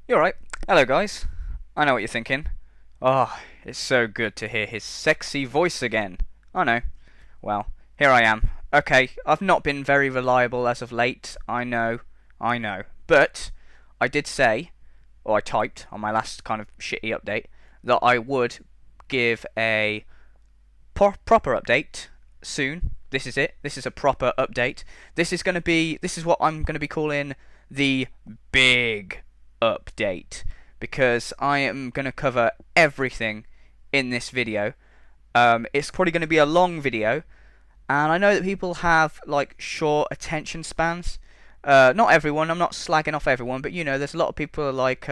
You're right. Hello, guys. I know what you're thinking. Oh, it's so good to hear his sexy voice again. I know. Well, here I am. Okay, I've not been very reliable as of late. I know. But I did say, or I typed on my last kind of shitty update, that I would give a proper update soon. This is it. This is a proper update. This is what I'm going to be calling the big update because I am going to cover everything in this video. It's probably going to be a long video, and I know that people have like short attention spans. Not everyone. I'm not slagging off everyone, but there's a lot of people who are like,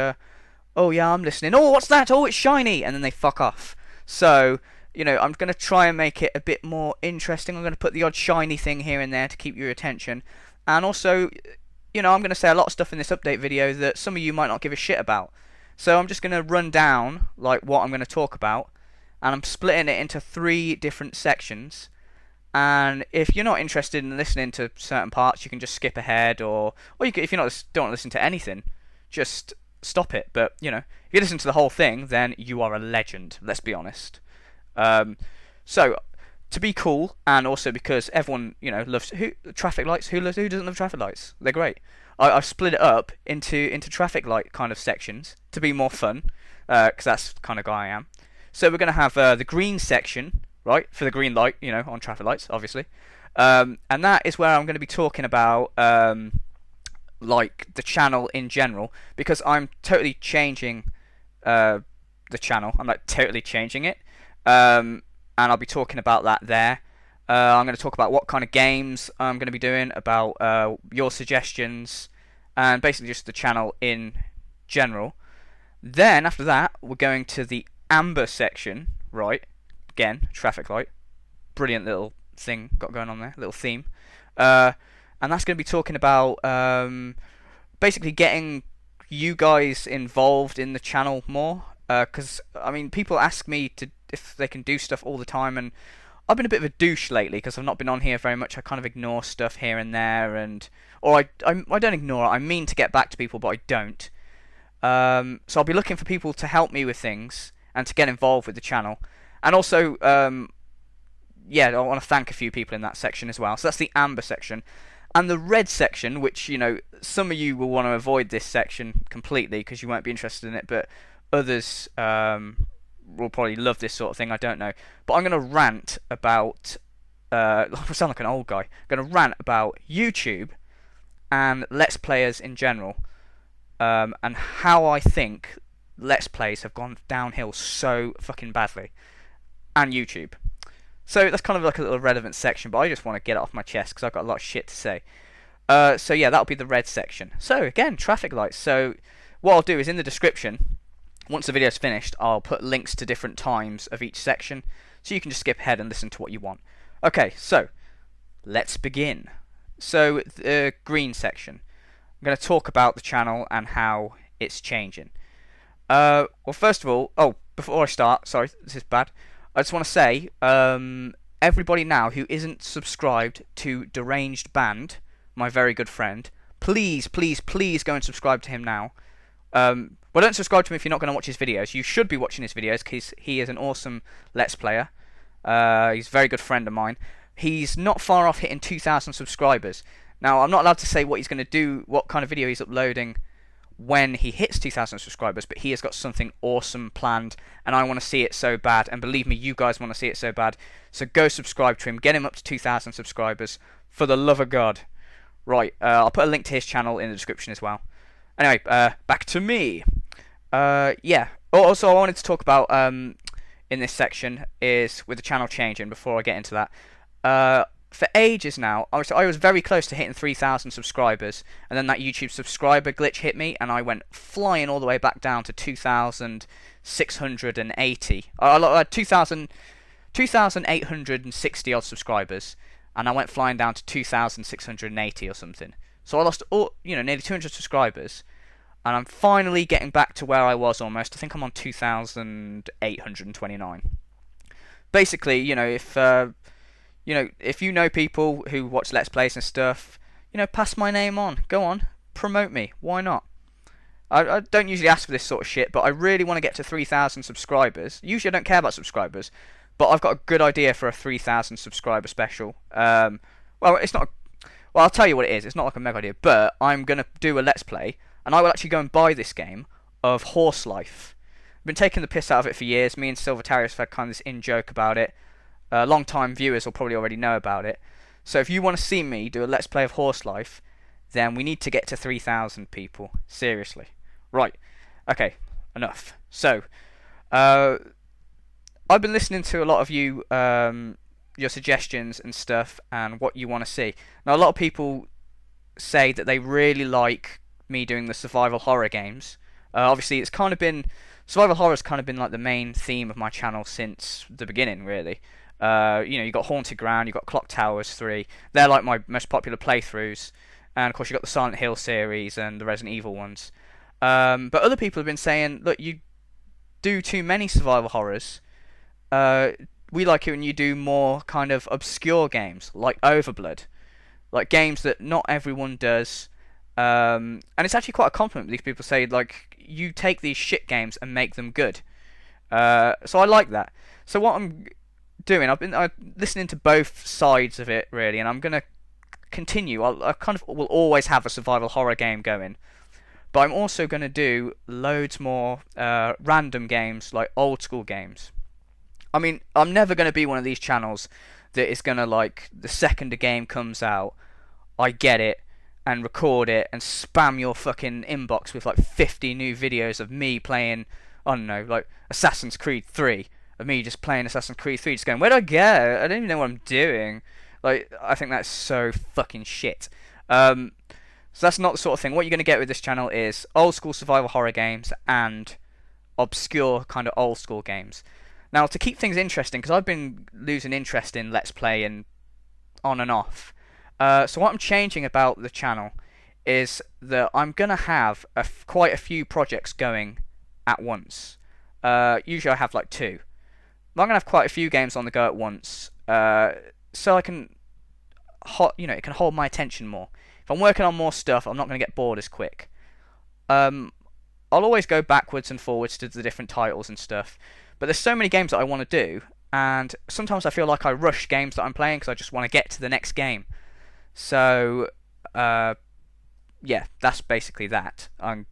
"Oh yeah, I'm listening. Oh, what's that? Oh, it's shiny," and then they fuck off. So I'm going to try and make it a bit more interesting. I'm going to put the odd shiny thing here and there to keep your attention, and also I'm going to say a lot of stuff in this update video that some of you might not give a shit about. So I'm just going to run down like what I'm going to talk about, and I'm splitting it into 3 different sections. And if you're not interested in listening to certain parts, you can just skip ahead, or if you don't want to listen to anything, just stop it. But if you listen to the whole thing, then you are a legend. Let's be honest. So to be cool, and also because everyone loves traffic lights. Who doesn't love traffic lights? They're great. I've split it up into traffic light kind of sections to be more fun, because that's the kind of guy I am. So we're going to have the green section, right, for the green light, on traffic lights, obviously, and that is where I'm going to be talking about like the channel in general, because I'm totally changing the channel. I'm like totally changing it. And I'll be talking about that there. I'm going to talk about what kind of games I'm going to be doing, about your suggestions, and basically just the channel in general. Then after that, we're going to the amber section, right? Again, traffic light. Brilliant little thing got going on there, little theme. And that's going to be talking about basically getting you guys involved in the channel more. Because people ask me if they can do stuff all the time, and I've been a bit of a douche lately because I've not been on here very much. I kind of ignore stuff here and there, or I don't ignore it. I mean to get back to people, but I don't. So I'll be looking for people to help me with things and to get involved with the channel, and also I want to thank a few people in that section as well. So that's the amber section. And the red section, which some of you will want to avoid this section completely because you won't be interested in it, but others will probably love this sort of thing. I don't know, but I'm going to rant about. I sound like an old guy. I'm going to rant about YouTube and Let's Players in general, and how I think Let's Plays have gone downhill so fucking badly, and YouTube. So that's kind of like a little relevant section, but I just want to get it off my chest because I've got a lot of shit to say. So yeah, that'll be the red section. So again, traffic lights. So what I'll do is in the description, once the video's finished, I'll put links to different times of each section, so you can just skip ahead and listen to what you want. Okay, so let's begin. So the green section, I'm going to talk about the channel and how it's changing. Well, first of all, before I start, sorry, this is bad. I just want to say, everybody now who isn't subscribed to Deranged Band, my very good friend, please, please, please go and subscribe to him now. Well, don't subscribe to him if you're not going to watch his videos. You should be watching his videos because he is an awesome Let's Player. He's a very good friend of mine. He's not far off hitting 2,000 subscribers. Now, I'm not allowed to say what he's going to do, what kind of video he's uploading when he hits 2,000 subscribers, but he has got something awesome planned, and I want to see it so bad, and believe me, you guys want to see it so bad. So go subscribe to him, get him up to 2,000 subscribers, for the love of God. Right, I'll put a link to his channel in the description as well. Anyway, back to me. Yeah. Also, I wanted to talk about in this section is with the channel changing. Before I get into that, for ages now, I was very close to hitting 3,000 subscribers, and then that YouTube subscriber glitch hit me, and I went flying all the way back down to 2,680. I had 2,860 odd subscribers, and I went flying down to 2,680 or something. So I lost nearly 200 subscribers. And I'm finally getting back to where I was almost. I think I'm on 2,829. Basically, if you know people who watch Let's Plays and stuff, pass my name on. Go on, promote me. Why not? I don't usually ask for this sort of shit, but I really want to get to 3,000 subscribers. Usually I don't care about subscribers, but I've got a good idea for a 3,000 subscriber special. Well, it's not. Well, I'll tell you what it is. It's not like a mega idea, but I'm gonna do a let's play, and I will actually go and buy this game of Horse Life. I've been taking the piss out of it for years. Me and Silvertarius have had kind of this in joke about it. Long-time viewers will probably already know about it. So if you want to see me do a let's play of Horse Life, then we need to get to 3,000 people. Seriously. Right. Okay. Enough. So, I've been listening to a lot of you, your suggestions and stuff, and what you want to see. Now, a lot of people say that they really like me doing the survival horror games. Obviously, it's kind of been survival horror's kind of been like the main theme of my channel since the beginning, really. You got Haunted Ground, you got Clock Towers 3. They're like my most popular playthroughs, and of course you got the Silent Hill series and the Resident Evil ones. But other people have been saying, look, you do too many survival horrors. We like it when you do more kind of obscure games, like Overblood, like games that not everyone does. And it's actually quite a compliment. These people say, like, you take these shit games and make them good. So I like that. So what I'm doing, I'm listening to both sides of it, really, and I'm gonna continue. I kind of will always have a survival horror game going, but I'm also gonna do loads more random games, like old school games. I mean, I'm never gonna be one of these channels that is gonna, like, the second a game comes out, I get it and record it and spam your fucking inbox with like 50 new videos of me playing, I don't know, like Assassin's Creed 3, of me just playing Assassin's Creed 3, just going, where'd I go? I don't even know what I'm doing. Like, I think that's so fucking shit. So that's not the sort of thing. What you're going to get with this channel is old school survival horror games and obscure kind of old school games. Now, to keep things interesting, because I've been losing interest in Let's Play and on and off, so what I'm changing about the channel is that I'm going to have quite a few projects going at once. Usually I have like 2. But I'm going to have quite a few games on the go at once, so I can, it can hold my attention more. If I'm working on more stuff, I'm not going to get bored as quick. I'll always go backwards and forwards to the different titles and stuff, but there's so many games that I want to do, and sometimes I feel like I rush games that I'm playing because I just want to get to the next game. So, yeah, that's basically that. I'm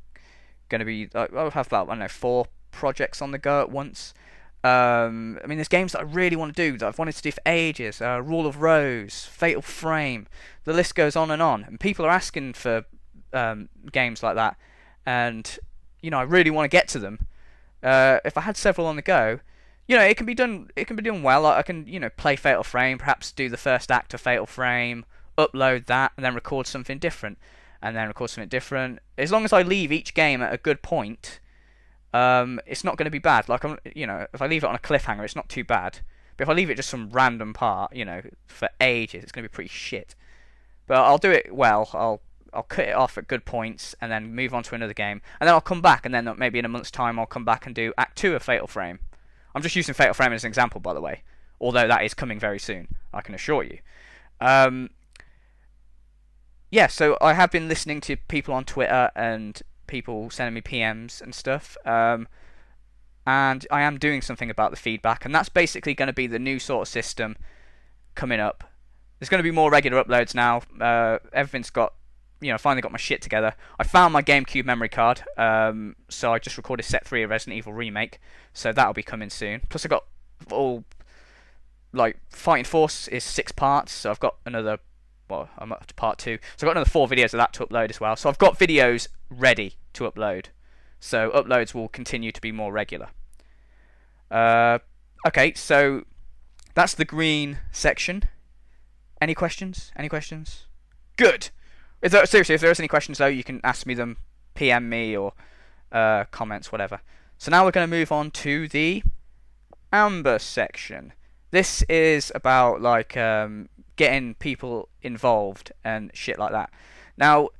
going to be, I'll have about, I don't know, 4 projects on the go at once. I mean, there's games that I really want to do, that I've wanted to do for ages. Rule of Rose, Fatal Frame, the list goes on. And people are asking for games like that, and, I really want to get to them. If I had several on the go, it can be done well. Like, I can, play Fatal Frame, perhaps do the first act of Fatal Frame, upload that, and then record something different, and then record something different. As long as I leave each game at a good point, it's not going to be bad. Like, if I leave it on a cliffhanger, it's not too bad. But if I leave it just some random part, for ages, it's going to be pretty shit. But I'll do it well. I'll cut it off at good points, and then move on to another game, and then I'll come back, and then maybe in a month's time I'll come back and do Act 2 of Fatal Frame. I'm just using Fatal Frame as an example, by the way, although that is coming very soon, I can assure you. Yeah, so I have been listening to people on Twitter and people sending me PMs and stuff, and I am doing something about the feedback, and that's basically going to be the new sort of system coming up. There's going to be more regular uploads now. Everything's got, finally got my shit together. I found my GameCube memory card, so I just recorded Set 3 of Resident Evil Remake, so that'll be coming soon. Plus I got all, like, Fighting Force is 6 parts, so I've got another, well, I'm up to part 2, so I've got another 4 videos of that to upload as well. So I've got videos ready to upload, so uploads will continue to be more regular. Okay, so that's the green section. Any questions? Any questions? Good! Seriously, if there's any questions though, you can ask me them, PM me, or comments, whatever. So now we're going to move on to the amber section. This is about, like, getting people involved and shit like that. Now,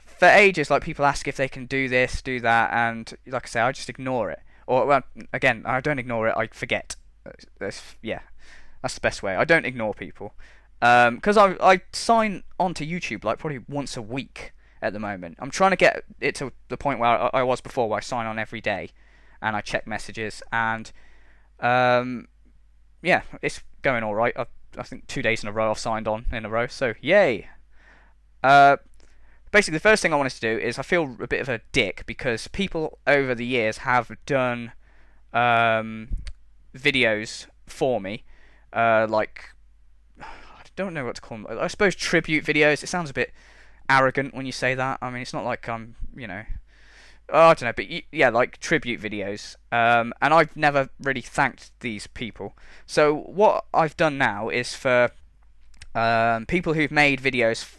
for ages, like, people ask if they can do this, do that, and like I say, I just ignore it. Or, well, again, I don't ignore it, I forget. Yeah, that's the best way. I don't ignore people. Because I sign onto YouTube, like, probably once a week, at the moment. I'm trying to get it to the point where I was before, where I sign on every day and I check messages, and yeah, it's going all right. I think 2 days in a row I've signed on in a row, so yay. Basically, the first thing I wanted to do is, I feel a bit of a dick because people over the years have done videos for me, like, I don't know what to call them. I suppose tribute videos. It sounds a bit arrogant when you say that. I mean, it's not like I'm, oh, I don't know, but yeah, like tribute videos. And I've never really thanked these people. So what I've done now is for people who've made videos,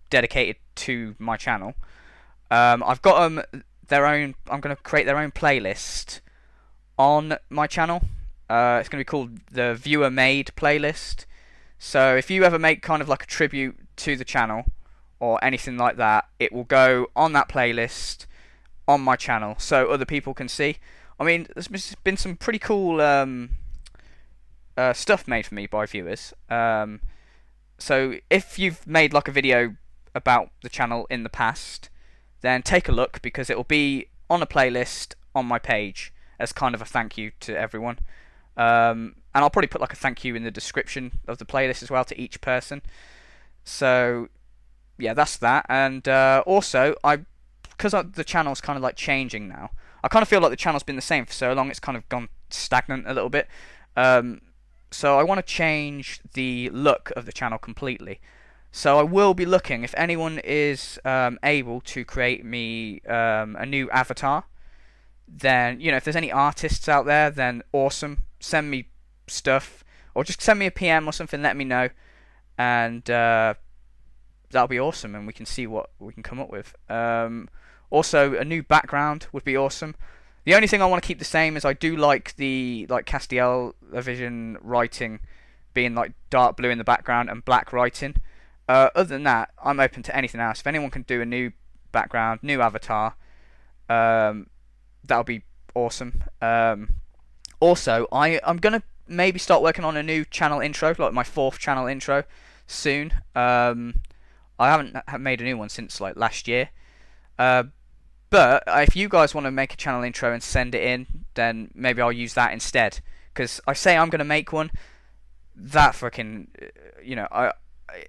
dedicated to my channel. I've got them their own. I'm going to create their own playlist on my channel. It's going to be called the Viewer Made playlist. So if you ever make kind of like a tribute to the channel or anything like that, it will go on that playlist on my channel so other people can see. I mean, there's been some pretty cool stuff made for me by viewers. So if you've made like a video about the channel in the past, then take a look, because it will be on a playlist on my page as kind of a thank you to everyone. And I'll probably put like a thank you in the description of the playlist as well to each person. So yeah, that's that. And also, because the channel's kind of like changing now, I kind of feel like the channel's been the same for so long, it's kind of gone stagnant a little bit. So I want to change the look of the channel completely. So I will be looking, if anyone is able to create me a new avatar, then, if there's any artists out there, then awesome. Send me stuff, or just send me a PM or something, let me know, and that'll be awesome, and we can see what we can come up with. Also, a new background would be awesome. The only thing I want to keep the same is I do like the Castiel Vision writing being like dark blue in the background and black writing. Other than that, I'm open to anything else. If anyone can do a new background, new avatar, that'll be awesome. Also, I'm gonna maybe start working on a new channel intro, like my 4th channel intro, soon. I haven't made a new one since like last year. But if you guys want to make a channel intro and send it in, then maybe I'll use that instead. Because I say I'm gonna make one, that fucking,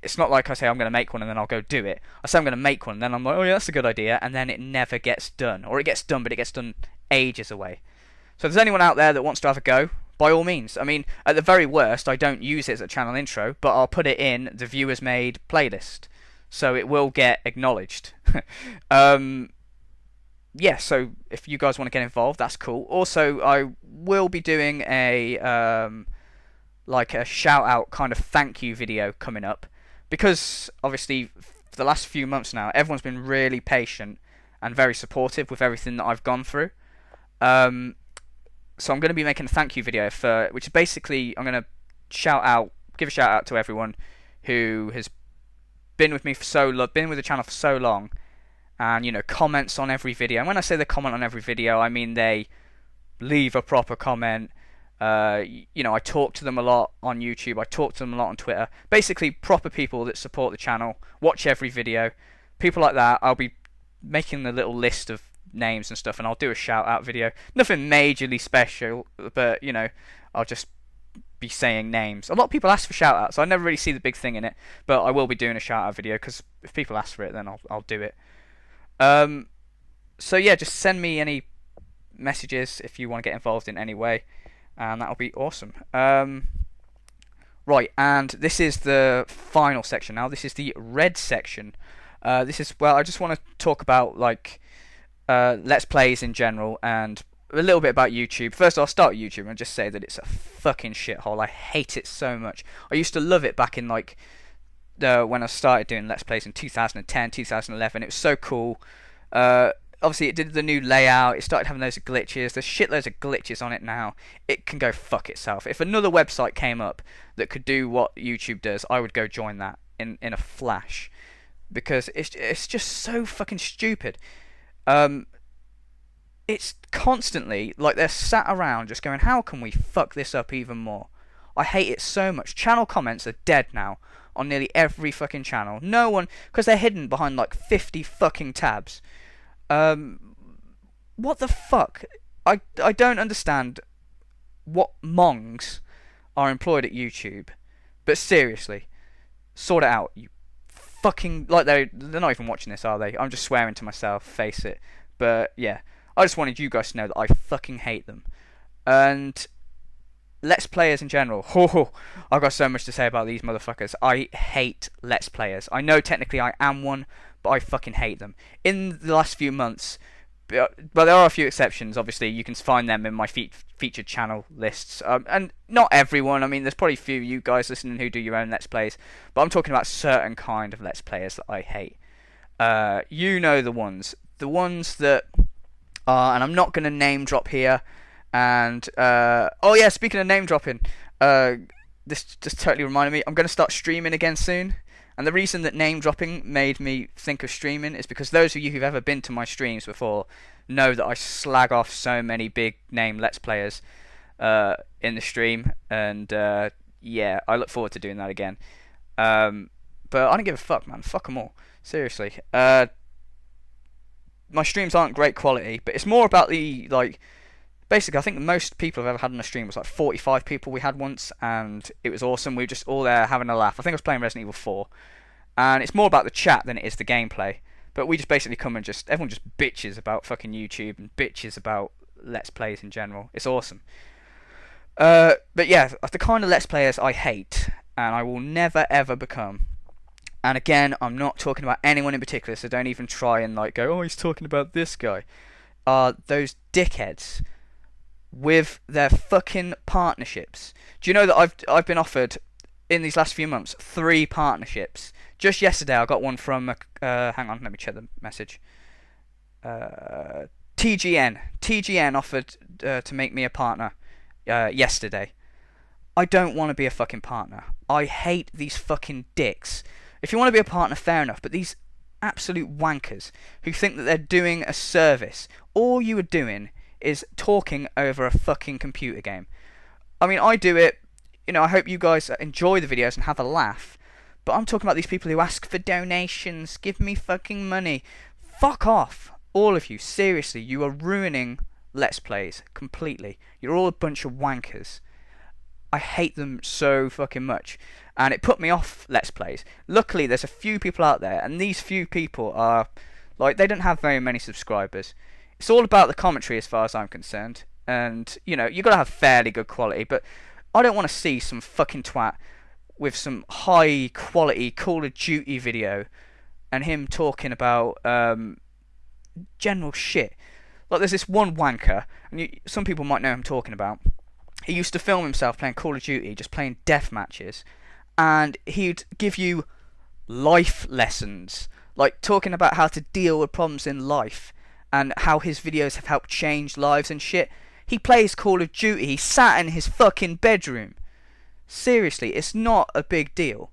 it's not like I say I'm going to make one and then I'll go do it. I say I'm going to make one and then I'm like, oh yeah, that's a good idea, and then it never gets done. Or it gets done, but it gets done ages away. So if there's anyone out there that wants to have a go, by all means. I mean, at the very worst, I don't use it as a channel intro, but I'll put it in the Viewers Made playlist. So it will get acknowledged. Yeah, so if you guys want to get involved, that's cool. Also, I will be doing a like a shout out kind of thank you video coming up, because obviously for the last few months now everyone's been really patient and very supportive with everything that I've gone through. So I'm going to be making a thank you video which is basically, I'm going to give a shout out to everyone who has been with me been with the channel for so long, and comments on every video. And when I say they comment on every video, I mean they leave a proper comment. I talk to them a lot on YouTube, I talk to them a lot on Twitter. Basically, proper people that support the channel, watch every video. People like that, I'll be making the little list of names and stuff, and I'll do a shout out video. Nothing majorly special, but I'll just be saying names. A lot of people ask for shout outs, so I never really see the big thing in it, but I will be doing a shout out video, because if people ask for it, then I'll do it. So yeah, just send me any messages if you want to get involved in any way, and that'll be awesome. Right, and this is the final section now. This is the red section. This is, well, I just want to talk about like Let's Plays in general, and a little bit about YouTube. First, I'll start with YouTube and just say that it's a fucking shithole. I hate it so much. I used to love it back in like when I started doing Let's Plays in 2010, 2011. It was so cool. Obviously, it did the new layout. It started having those glitches. There's shitloads of glitches on it now. It can go fuck itself. If another website came up that could do what YouTube does, I would go join that in a flash, because it's just so fucking stupid. It's constantly like they're sat around just going, how can we fuck this up even more? I hate it so much. Channel comments are dead now on nearly every fucking channel. No one, because they're hidden behind like 50 fucking tabs. What the fuck? I don't understand what mongs are employed at YouTube. But seriously, sort it out. You fucking, like, they're not even watching this, are they? I'm just swearing to myself, face it. But yeah, I just wanted you guys to know that I fucking hate them. And Let's Players in general. I've got so much to say about these motherfuckers. I hate Let's Players. I know technically I am one, but I fucking hate them. In the last few months, but there are a few exceptions. Obviously, you can find them in my featured channel lists. And not everyone. I mean, there's probably a few of you guys listening who do your own Let's Plays. But I'm talking about certain kind of Let's Players that I hate. You know the ones. The ones that are, and I'm not going to name drop here. And, oh yeah, speaking of name dropping, this just totally reminded me, I'm going to start streaming again soon. And the reason that name dropping made me think of streaming is because those of you who've ever been to my streams before know that I slag off so many big name Let's Players in the stream. And, yeah, I look forward to doing that again. But I don't give a fuck, man. Fuck them all. Seriously. My streams aren't great quality, but it's more about the, like, basically, I think the most people I've ever had on a stream was like 45 people we had once, and it was awesome. We were just all there having a laugh. I think I was playing Resident Evil 4, and it's more about the chat than it is the gameplay. But we just basically come and everyone just bitches about fucking YouTube and bitches about Let's Plays in general. It's awesome. But yeah, the kind of Let's Players I hate, and I will never ever become. And again, I'm not talking about anyone in particular, so don't even try and like go, oh, he's talking about this guy. Those dickheads with their fucking partnerships. Do you know that I've been offered in these last few months 3 partnerships? Just yesterday I got one from hang on, let me check the message. TGN offered to make me a partner yesterday. I don't want to be a fucking partner. I hate these fucking dicks. If you want to be a partner, fair enough, but these absolute wankers who think that they're doing a service, all you are doing is talking over a fucking computer game. I mean, I do it, you know, I hope you guys enjoy the videos and have a laugh, but I'm talking about these people who ask for donations, give me fucking money. Fuck off, all of you, seriously, you are ruining Let's Plays completely. You're all a bunch of wankers. I hate them so fucking much, and it put me off Let's Plays. Luckily, there's a few people out there, and these few people are, like, they don't have very many subscribers. It's all about the commentary as far as I'm concerned. And, you know, you've got to have fairly good quality. But I don't want to see some fucking twat with some high quality Call of Duty video and him talking about general shit. Like, there's this one wanker, and some people might know who I'm talking about. He used to film himself playing Call of Duty, just playing death matches. And he'd give you life lessons. Like, talking about how to deal with problems in life. And how his videos have helped change lives and shit. He plays Call of Duty. He sat in his fucking bedroom. Seriously, it's not a big deal.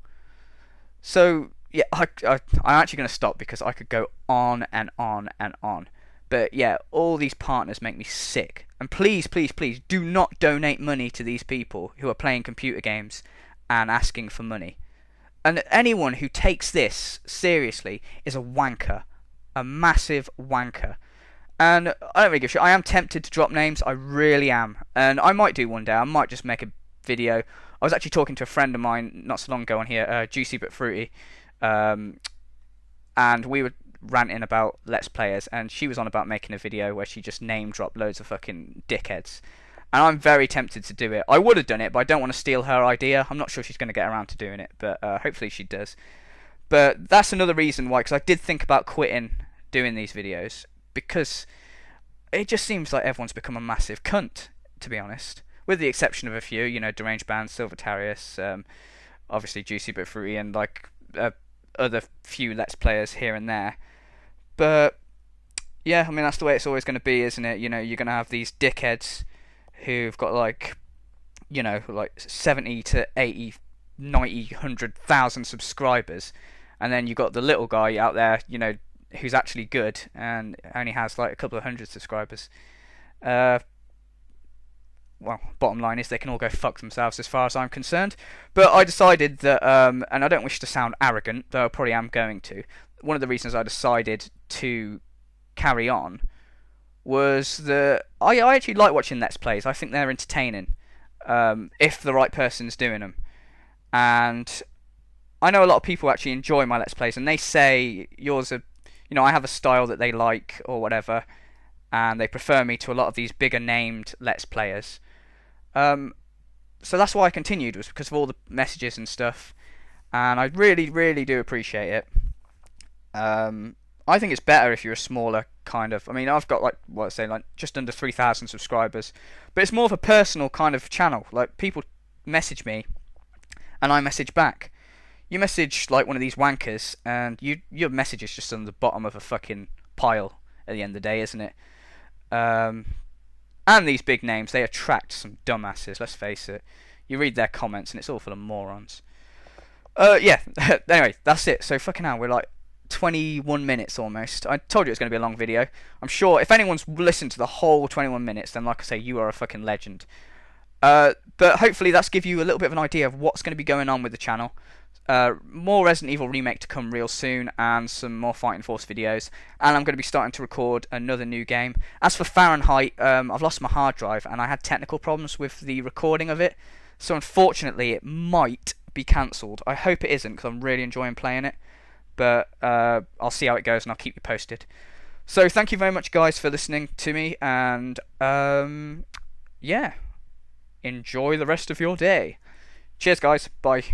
So, yeah, I'm actually going to stop because I could go on and on and on. But yeah, all these partners make me sick. And please, please, please, do not donate money to these people who are playing computer games and asking for money. And anyone who takes this seriously is a wanker. A massive wanker. And I don't really give a shit. I am tempted to drop names. I really am. And I might do one day. I might just make a video. I was actually talking to a friend of mine not so long ago on here, Juicy But Fruity. And we were ranting about Let's Players. And she was on about making a video where she just name dropped loads of fucking dickheads. And I'm very tempted to do it. I would have done it, but I don't want to steal her idea. I'm not sure she's going to get around to doing it. But hopefully she does. But that's another reason why. Because I did think about quitting doing these videos. Because it just seems like everyone's become a massive cunt, to be honest. With the exception of a few, you know, Deranged Band, Silvertarius, obviously Juicy But Fruity, and like other few Let's Players here and there. But yeah, I mean, that's the way it's always going to be, isn't it? You know, you're going to have these dickheads who've got like, you know, like 70 to 80, 90, 100,000 subscribers. And then you've got the little guy out there, you know, who's actually good and only has like a couple of hundred subscribers. well, bottom line is they can all go fuck themselves as far as I'm concerned. But I decided that, and I don't wish to sound arrogant, though I probably am going to. One of the reasons I decided to carry on was that I actually like watching Let's Plays. I think they're entertaining, if the right person's doing them. And I know a lot of people actually enjoy my Let's Plays, and they say yours are, I have a style that they like or whatever, and they prefer me to a lot of these bigger named Let's Players. So that's why I continued, was because of all the messages and stuff, and I really, really do appreciate it. I think it's better if you're a smaller kind of. I mean, I've got like just under 3,000 subscribers, but it's more of a personal kind of channel. Like, people message me, and I message back. You message like one of these wankers, and your message is just on the bottom of a fucking pile at the end of the day, isn't it? And these big names, they attract some dumbasses. Let's face it. You read their comments, and it's all full of morons. Yeah. Anyway, that's it. So fucking hell, we're like 21 minutes almost. I told you it was going to be a long video. I'm sure if anyone's listened to the whole 21 minutes, then like I say, you are a fucking legend. But hopefully that's give you a little bit of an idea of what's going to be going on with the channel. More Resident Evil Remake to come real soon, and some more Fighting Force videos, and I'm going to be starting to record another new game. As for Fahrenheit, I've lost my hard drive, and I had technical problems with the recording of it, so unfortunately it might be cancelled. I hope it isn't, because I'm really enjoying playing it, but I'll see how it goes, and I'll keep you posted. So thank you very much, guys, for listening to me, and yeah, enjoy the rest of your day. Cheers, guys. Bye.